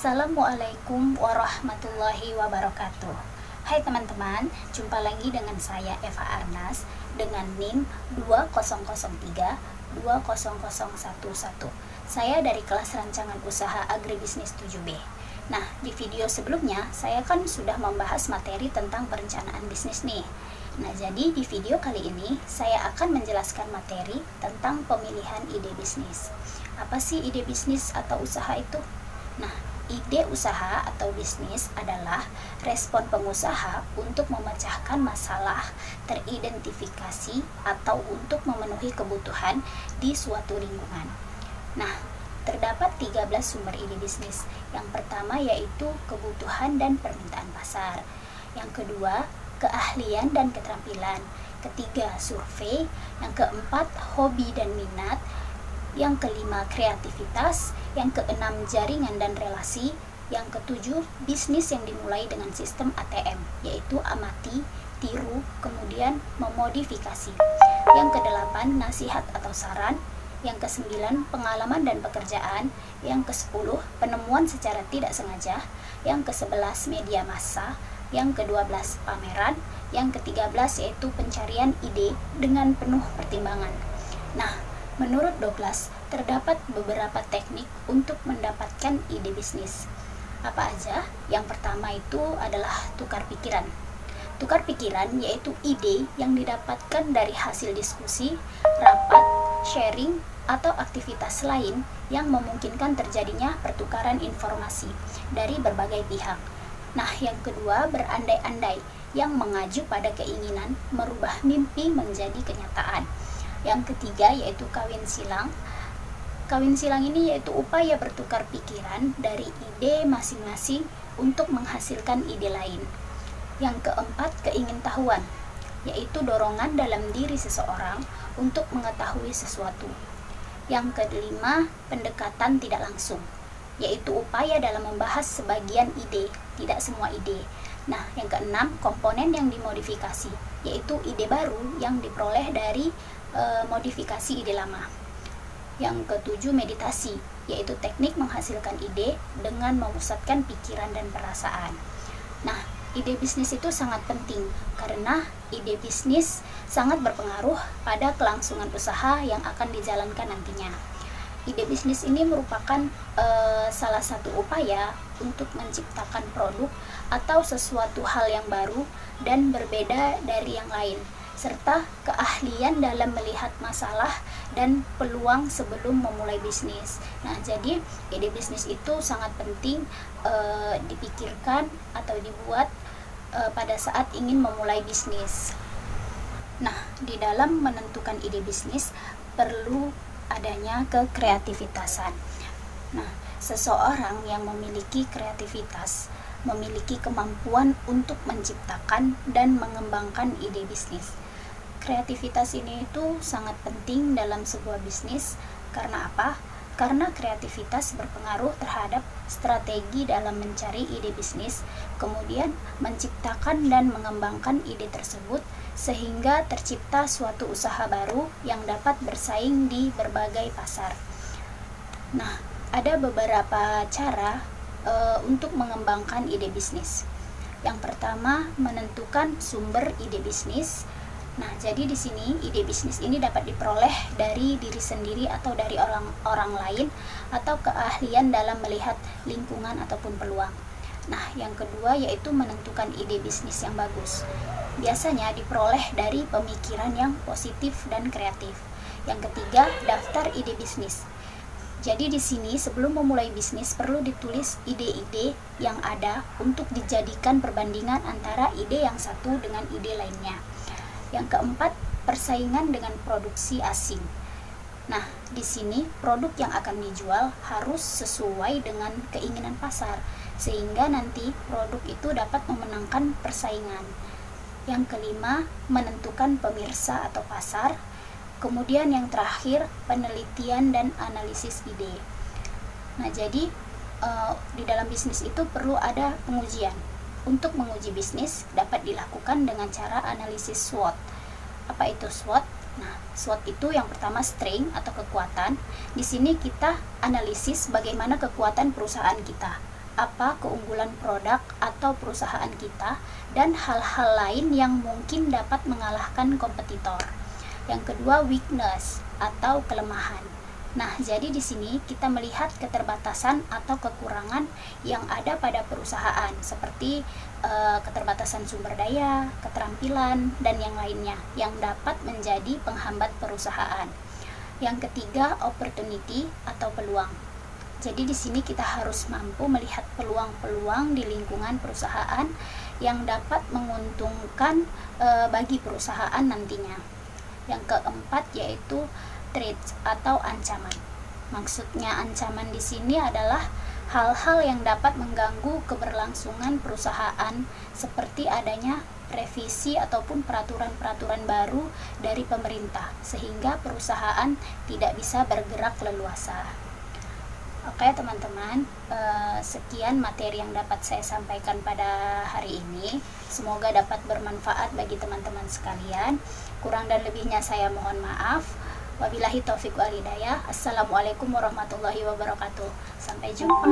Assalamualaikum warahmatullahi wabarakatuh. Hai teman-teman, jumpa lagi dengan saya Eva Arnas dengan NIM 2003-20011. Saya dari kelas rancangan usaha agribisnis 7B. Nah, di video sebelumnya saya kan sudah membahas materi tentang perencanaan bisnis nih. Nah, jadi di video kali ini saya akan menjelaskan materi tentang pemilihan ide bisnis. Apa sih ide bisnis atau usaha itu? Nah, ide usaha atau bisnis adalah respon pengusaha untuk memecahkan masalah teridentifikasi atau untuk memenuhi kebutuhan di suatu lingkungan. Nah, terdapat 13 sumber ide bisnis. Yang pertama yaitu kebutuhan dan permintaan pasar. Yang kedua, keahlian dan keterampilan. Ketiga, survei. Yang keempat, hobi dan minat. Yang kelima, kreativitas. Yang keenam, jaringan dan relasi. Yang ketujuh, bisnis yang dimulai dengan sistem ATM, yaitu amati, tiru, kemudian memodifikasi. Yang kedelapan, nasihat atau saran. Yang kesembilan, pengalaman dan pekerjaan. Yang kesepuluh, penemuan secara tidak sengaja. Yang kesebelas, media massa. Yang ke-12, pameran. Yang ke-13 yaitu pencarian ide dengan penuh pertimbangan. Nah, menurut Douglas, terdapat beberapa teknik untuk mendapatkan ide bisnis. Apa aja? Yang pertama itu adalah tukar pikiran. Tukar pikiran yaitu ide yang didapatkan dari hasil diskusi, rapat, sharing, atau aktivitas lain yang memungkinkan terjadinya pertukaran informasi dari berbagai pihak. Nah, yang kedua, berandai-andai yang mengacu pada keinginan merubah mimpi menjadi kenyataan. Yang ketiga yaitu kawin silang. Kawin silang ini yaitu upaya bertukar pikiran dari ide masing-masing untuk menghasilkan ide lain. Yang keempat, keingintahuan, yaitu dorongan dalam diri seseorang untuk mengetahui sesuatu. Yang kelima, pendekatan tidak langsung, yaitu upaya dalam membahas sebagian ide, tidak semua ide. Nah, yang keenam, komponen yang dimodifikasi, yaitu ide baru yang diperoleh dari modifikasi ide lama. Yang ketujuh, meditasi, yaitu teknik menghasilkan ide dengan memusatkan pikiran dan perasaan. Nah, ide bisnis itu sangat penting karena ide bisnis sangat berpengaruh pada kelangsungan usaha yang akan dijalankan nantinya. Ide bisnis ini merupakan salah satu upaya untuk menciptakan produk atau sesuatu hal yang baru dan berbeda dari yang lain, serta keahlian dalam melihat masalah dan peluang sebelum memulai bisnis. Nah, jadi ide bisnis itu sangat penting dipikirkan atau dibuat pada saat ingin memulai bisnis. Nah, di dalam menentukan ide bisnis perlu adanya kekreativitasan. Nah, seseorang yang memiliki kreativitas memiliki kemampuan untuk menciptakan dan mengembangkan ide bisnis. Kreativitas ini itu sangat penting dalam sebuah bisnis. Karena apa? Karena kreativitas berpengaruh terhadap strategi dalam mencari ide bisnis, kemudian menciptakan dan mengembangkan ide tersebut sehingga tercipta suatu usaha baru yang dapat bersaing di berbagai pasar. Nah, ada beberapa cara untuk mengembangkan ide bisnis. Yang pertama, menentukan sumber ide bisnis. Nah, jadi di sini ide bisnis ini dapat diperoleh dari diri sendiri atau dari orang lain atau keahlian dalam melihat lingkungan ataupun peluang. Nah, yang kedua yaitu menentukan ide bisnis yang bagus. Biasanya diperoleh dari pemikiran yang positif dan kreatif. Yang ketiga, daftar ide bisnis. Jadi di sini sebelum memulai bisnis perlu ditulis ide-ide yang ada untuk dijadikan perbandingan antara ide yang satu dengan ide lainnya. Yang keempat, persaingan dengan produksi asing. Nah, di sini produk yang akan dijual harus sesuai dengan keinginan pasar, sehingga nanti produk itu dapat memenangkan persaingan. Yang kelima, menentukan pemirsa atau pasar. Kemudian yang terakhir, penelitian dan analisis ide. Nah, jadi di dalam bisnis itu perlu ada pengujian. Untuk menguji bisnis dapat dilakukan dengan cara analisis SWOT. Apa itu SWOT? Nah, SWOT itu yang pertama strength atau kekuatan. Di sini kita analisis bagaimana kekuatan perusahaan kita. apa keunggulan produk atau perusahaan kita, dan hal-hal lain yang mungkin dapat mengalahkan kompetitor. Yang kedua, weakness atau kelemahan. Nah, jadi di sini kita melihat keterbatasan atau kekurangan yang ada pada perusahaan, seperti keterbatasan sumber daya, keterampilan, dan yang lainnya yang dapat menjadi penghambat perusahaan. Yang ketiga, opportunity atau peluang. Jadi di sini kita harus mampu melihat peluang-peluang di lingkungan perusahaan yang dapat menguntungkan bagi perusahaan nantinya. Yang keempat yaitu threats atau ancaman. Maksudnya ancaman di sini adalah hal-hal yang dapat mengganggu keberlangsungan perusahaan, seperti adanya revisi ataupun peraturan-peraturan baru dari pemerintah, sehingga perusahaan tidak bisa bergerak leluasa. Oke teman-teman, sekian materi yang dapat saya sampaikan pada hari ini. Semoga dapat bermanfaat bagi teman-teman sekalian. Kurang dan lebihnya saya mohon maaf. Wabillahi taufiq wal hidayah. Assalamualaikum warahmatullahi wabarakatuh. Sampai jumpa.